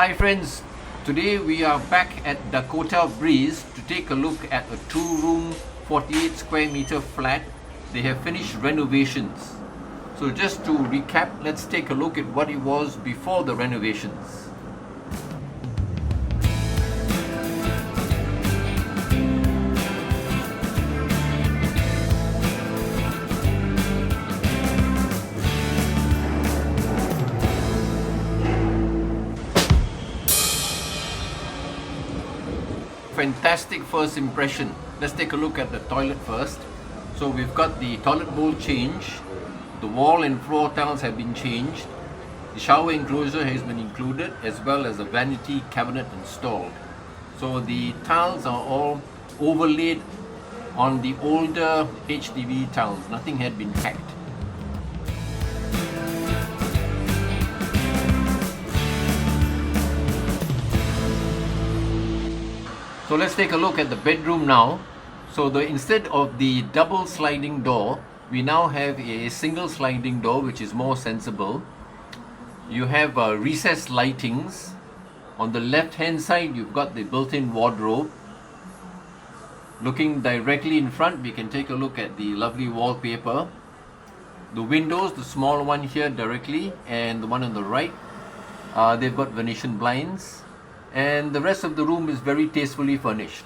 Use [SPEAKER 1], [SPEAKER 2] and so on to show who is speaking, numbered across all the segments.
[SPEAKER 1] Hi friends, today we are back at Dakota Breeze to take a look at a 2-room 48 square meter flat. They have finished renovations. So just to recap, let's take a look at what it was before the renovations. Fantastic first impression. Let's take a look at the toilet first. So we've got the toilet bowl change, the wall and floor tiles have been changed, the shower enclosure has been included, as well as a vanity cabinet installed. So the tiles are all overlaid on the older HDB tiles. Nothing had been hacked. So let's take a look at the bedroom now. So instead of the double sliding door, we now have a single sliding door, which is more sensible. You have recessed lightings. On the left hand side, you've got the built-in wardrobe. Looking directly in front, we can take a look at the lovely wallpaper. The windows, the small one here directly and the one on the right, they've got Venetian blinds. And the rest of the room is very tastefully furnished.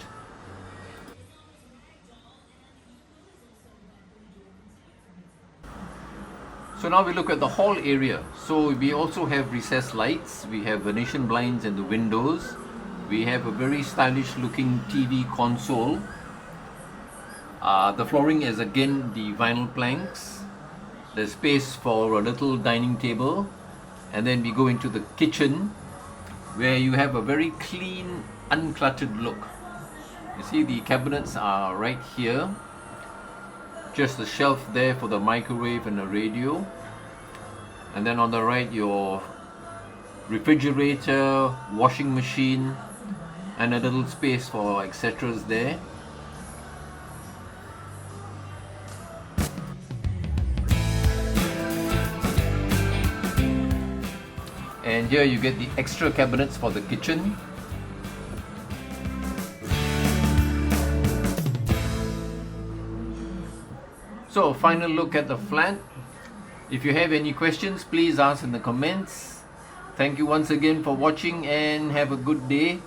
[SPEAKER 1] So now we look at the hall area. So we also have recessed lights, we have Venetian blinds in the windows, we have a very stylish looking TV console. The flooring is again the vinyl planks. There's space for a little dining table, and then we go into the kitchen, where you have a very clean, uncluttered look. You see the cabinets are right here. Just a shelf there for the microwave and a radio. And then on the right, your refrigerator, washing machine, and a little space for etc. there. And here you get the extra cabinets for the kitchen. So, final look at the flat. If you have any questions, please ask in the comments. Thank you once again for watching and have a good day.